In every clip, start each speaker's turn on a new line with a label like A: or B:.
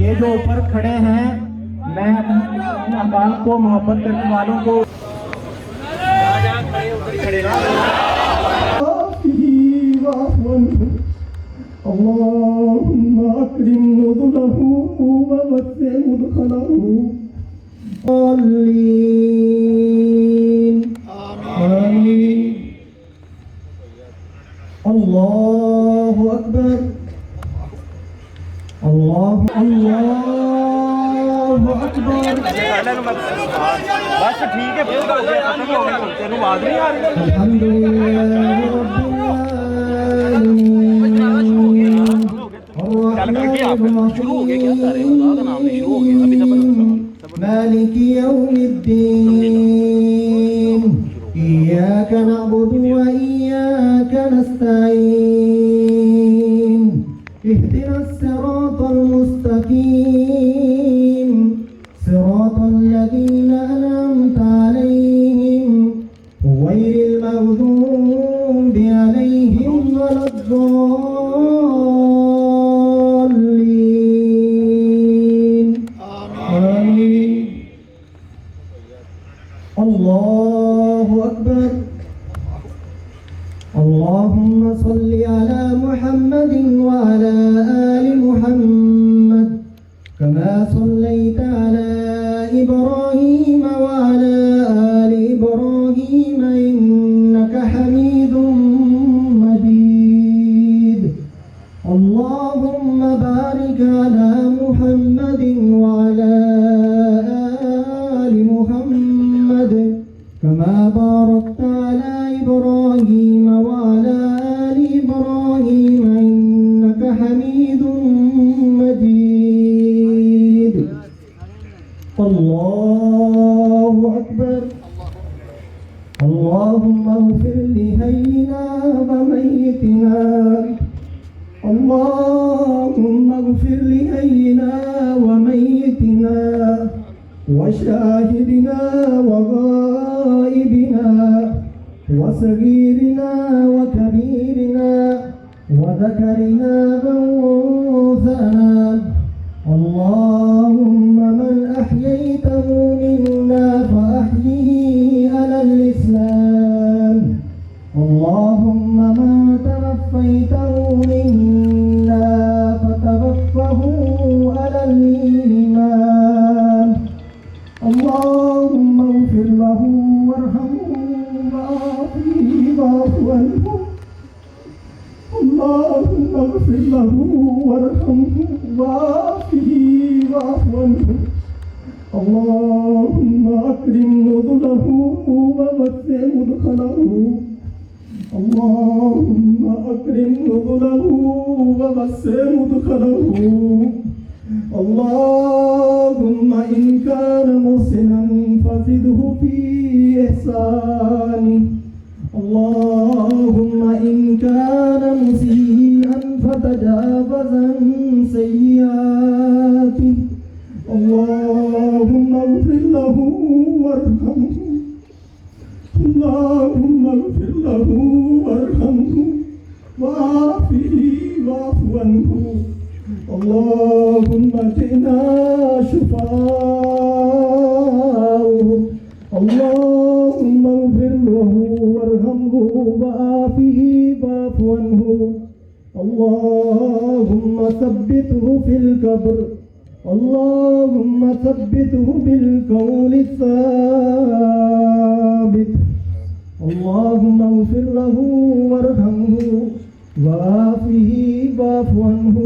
A: ये जो ऊपर खड़े हैं, मैं अपने अकाल को मोहब्बत करने वालों को اللهم أكرم نزله ووسع مدخله آمين آمين الله أكبر الله أكبر
B: बस ठीक है फिर हो गया खत्म हो गया तेन आवाज नहीं आ रही
A: الحمد لله رب العالمين
B: शुरू हो गया क्या सारे बता नाम नहीं शुरू हो गया अभी तक
A: مالك يوم الدين إياك نعبد وإياك نستعين اهدنا الصراط المستقيم صراط الذين أنعمت عليهم غير المغضوب عليهم ولا الضالين آمين الله أكبر اللهم صل على محمد وعلى آل محمد كما صليت على إبراهيم وعلى آل إبراهيم إنك حميد مجيد اللهم بارك على محمد وعلى آل محمد كما باركت على إبراهيم وعلى آل إبراهيم إنك حميد مجيد الله أكبر اللهم اغفر لحينا وميتنا اللهم اغفر لحينا وميتنا وشاهدنا وغائبنا وصغيرنا وكبيرنا وذكرنا وأنثانا اللهم من أحييته منا فأحيه على الإسلام اللهم من توفيته منا فتوفه على الإيمان اللهم اغفر له وارحمه وعافيه واعف عنه اللهم اغفر له وارحمه وعافه واعف عنه اللهم أكرم نزله ووسع مدخله اللهم أكرم نزله ووسع مدخله اللهم إن كان محسنا فزده في إحسانه اللهم إن كان مسيئا فتجاوز عن سيئاته اللهم اغفر له وارحمه اللهم اغفر له وارحمه وعافه واعف عنه اللهم اتنا شفاءه اللهم اغفر له وارحمه وعافه واعف عنه اللهم ثبته في القبر اللهم ثبته بالقول الثابت اللهم اغفر له وارحمه وعافه واعف عنه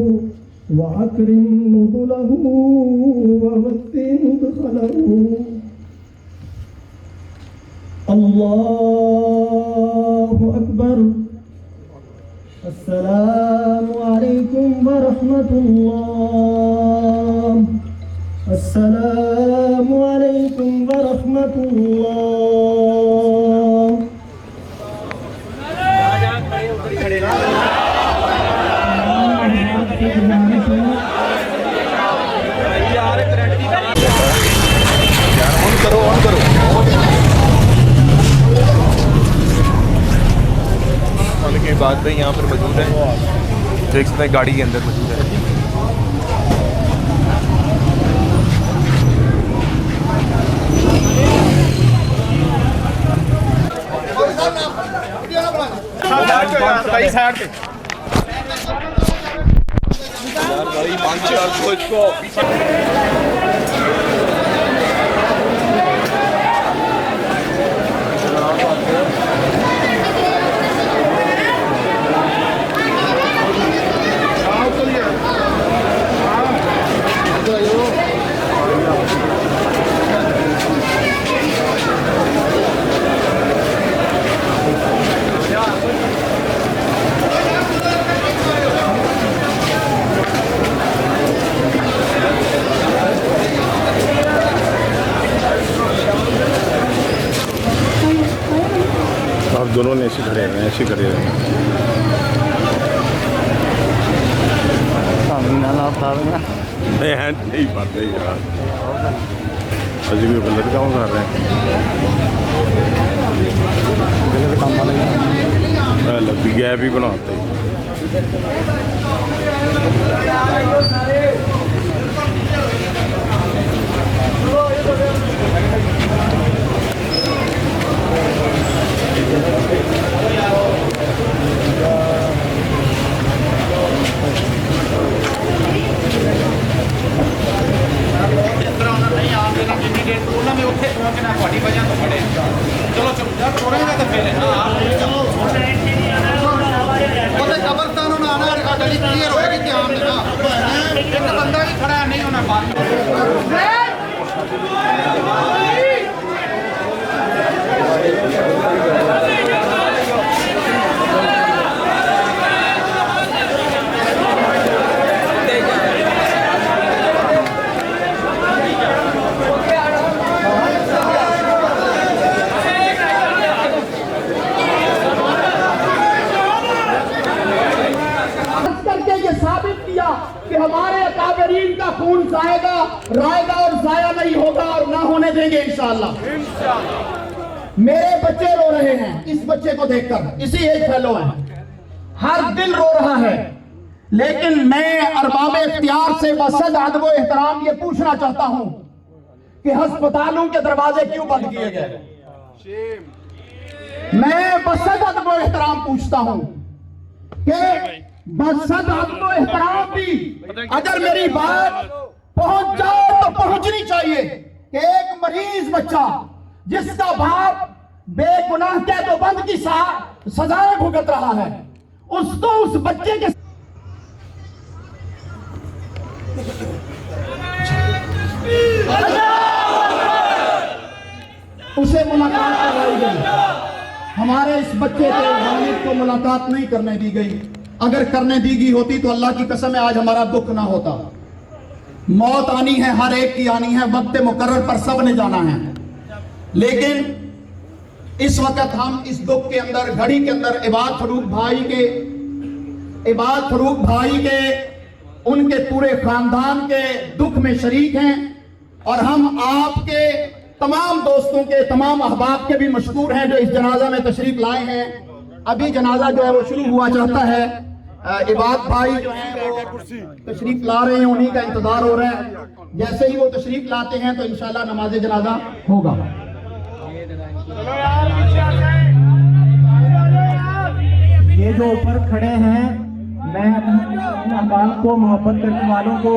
A: وأكرم نزله ووسع مدخله الله أكبر السلام عليكم ورحمة الله السلام عليكم ورحمة الله
B: ऑन करो के बाद भाई यहाँ पर मौजूद है, देख सकते हैं गाड़ी के अंदर मौजूद है। साइड पे यार भाई 5-4 इसको
C: आप दोनों ने ऐसे खड़े हैं, ऐसे खड़े हैं। नहीं पाते यार, अजी भी गलत काम कर रहे हैं। लंबी गैप ही बनाते हैं।
D: कब्रस्तान आना गली क्लियर होएगी ध्यान देना एक बंदा भी खड़ा नहीं होना बात
A: कि हमारे अकाबरीन का खून जाएगा रायगा और जाया नहीं होगा और ना होने देंगे इंशाअल्लाह। मेरे बच्चे रो रहे हैं इस बच्चे को देखकर, इसी एज फेलो है, हर दिल रो रहा है, लेकिन मैं अरबाब इख्तियार से बसद अदब व एहतराम ये पूछना चाहता हूं कि अस्पतालों के दरवाजे क्यों बंद किए गए। मैं बसद अदब व एहतराम पूछता हूं कि बसद अदब व एहतराम भी अगर मेरी बात पहुंच जाए तो पहुंचनी चाहिए कि एक मरीज बच्चा जिसका बाप बेगुनाह कैदोबंद की सजाएं भुगत रहा है, उसको उस बच्चे के उसे मुलाकात करवाई गई, हमारे इस बच्चे के वालिद को मुलाकात नहीं करने दी गई। अगर करने दी गई होती तो अल्लाह की कसम है आज हमारा दुख ना होता। मौत आनी है, हर एक की आनी है, वक्त मुकर्रर पर सब ने जाना है, लेकिन इस वक्त हम इस दुख के अंदर, घड़ी के अंदर इबाद फरूक भाई के उनके पूरे खानदान के दुख में शरीक हैं और हम आपके तमाम दोस्तों के, तमाम अहबाब के भी मशकूर हैं जो इस जनाजा में तशरीफ लाए हैं। अभी जनाजा जो है वो शुरू हुआ चाहता है, इबाद भाई जो हैं वो तशरीफ ला रहे हैं, उन्हीं का इंतजार हो रहा है। जैसे ही वो तशरीफ लाते हैं तो इंशाल्लाह नमाज जनाजा होगा।
E: ये जो ऊपर खड़े हैं, मैं अपने अकाल को मोहब्बत करने वालों को